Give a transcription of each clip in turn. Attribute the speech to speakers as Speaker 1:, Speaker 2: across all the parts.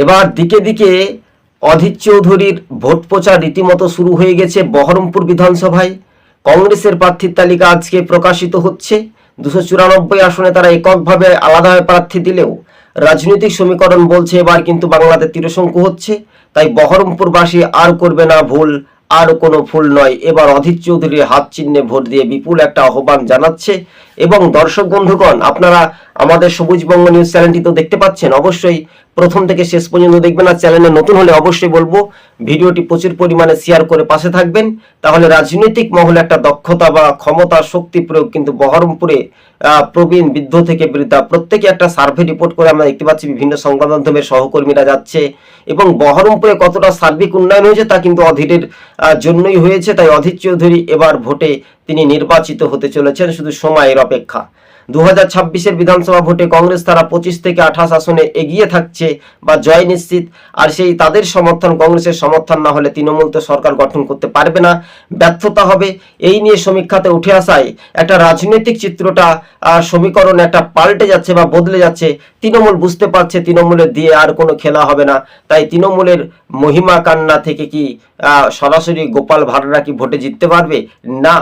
Speaker 1: এবার দিকে দিকে অধীর চৌধুরীর ভোট প্রচার রীতিমতো শুরু হয়ে গেছে বহরমপুর বিধানসভায়। কংগ্রেসের প্রার্থীর তালিকা আজকে প্রকাশিত হচ্ছে। 294 আসনে তারা এককভাবে আলাদাভাবে প্রার্থী দিলেও রাজনৈতিক সমীকরণ বলছে এবার কিন্তু বাংলাতে তিরশঙ্কু হচ্ছে। তাই বহরমপুরবাসী আর করবে না ভুল, আর কোনো ভুল নয়। এবার অধীর চৌধুরীর হাত চিহ্নে ভোট দিয়ে বিপুল একটা আহ্বান জানাচ্ছে। এবং দর্শক বন্ধুগণ, আপনারা আমাদের সবুজবঙ্গ নিউজ চ্যানেলটি তো দেখতে পাচ্ছেন, অবশ্যই প্রথম থেকে শেষ পর্যন্ত দেখবেন। আর চ্যানেলে নতুন হলে অবশ্যই বলবো ভিডিওটি প্রচুর পরিমাণে শেয়ার করে পাশে থাকবেন। তাহলে রাজনৈতিক মহলে একটা দক্ষতা বা ক্ষমতা শক্তি প্রয়োগ কিন্তু বহরমপুরে প্রবীণ বৃদ্ধ থেকে বৃদ্ধা প্রত্যেকে একটা সার্ভে রিপোর্ট করে আমরা দেখতে পাচ্ছি বিভিন্ন সংবাদ মাধ্যমের সহকর্মীরা যাচ্ছে। এবং বহরমপুরে কতটা সার্বিক উন্নয়ন হয়েছে তা কিন্তু অধীরের জন্যই হয়েছে। তাই অধীর চৌধুরী এবার ভোটে তিনি নির্বাচিত হতে চলেছেন, শুধু সময়ের অপেক্ষা। 2026-এর বিধানসভা ভোটে কংগ্রেস তারা 25 থেকে 28 আসনে এগিয়ে থাকছে বা জয় নিশ্চিত। আর সেই তাদের সমর্থন, কংগ্রেসের সমর্থন না হলে তৃণমূল তো সরকার গঠন করতে পারবে না, ব্যর্থতা হবে। এই নিয়ে সমীক্ষাতে উঠে আসায় একটা রাজনৈতিক চিত্রটা সমীকরণ একটা পাল্টে যাচ্ছে বা বদলে যাচ্ছে। তৃণমূল বুঝতে পারছে তৃণমূলের দিয়ে আর কোনো খেলা হবে না। তাই তৃণমূলের মহিমা কান্না থেকে কি সরাসরি গোপাল ভাড়রা কি ভোটে জিততে পারবে? না,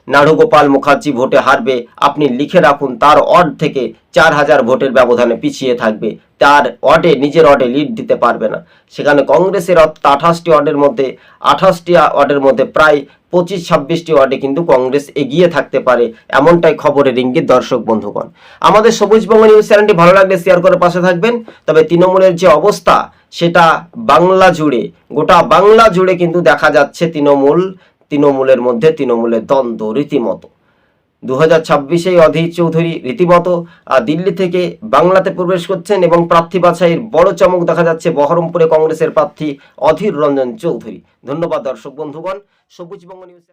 Speaker 1: নাড়ুগোপাল মুখার্জি ভোটে হারবে। আপনি লিখে রাখুন, তার ওয়ার্ড থেকে 4000 ভোটের ব্যবধানে পিছিয়ে থাকবে। তার ওয়ার্ডে, নিজের ওয়ার্ডে লিড দিতে পারবে না। সেখানে কংগ্রেসের 28টি ওয়ার্ডের মধ্যে 28টি ওয়ার্ডের মধ্যে প্রায় 25-26টি ওয়ার্ডে কিন্তু কংগ্রেস এগিয়ে থাকতে পারে, এমনটাই খবরের ইঙ্গিত। দর্শক বন্ধুগণ, আমাদের সবুজবঙ্গ নিউজ চ্যানেলটি ভালো লাগলে শেয়ার করে পাশে থাকবেন। তবে তৃণমূলের যে অবস্থা সেটা বাংলা জুড়ে, গোটা বাংলা জুড়ে কিন্তু দেখা যাচ্ছে তৃণমূলের মধ্যে তৃণমূলের দ্বন্দ্ব রীতিমতো। 2026-এ অধীর চৌধুরী রীতিমতো দিল্লি থেকে বাংলাতে প্রবেশ করছেন এবং প্রার্থী বাছাইয়ের বড় চমক দেখা যাচ্ছে বহরমপুরে কংগ্রেসের প্রার্থী অধীর রঞ্জন চৌধুরী। ধন্যবাদ দর্শক বন্ধুগণ। সবুজবঙ্গ নিউজ।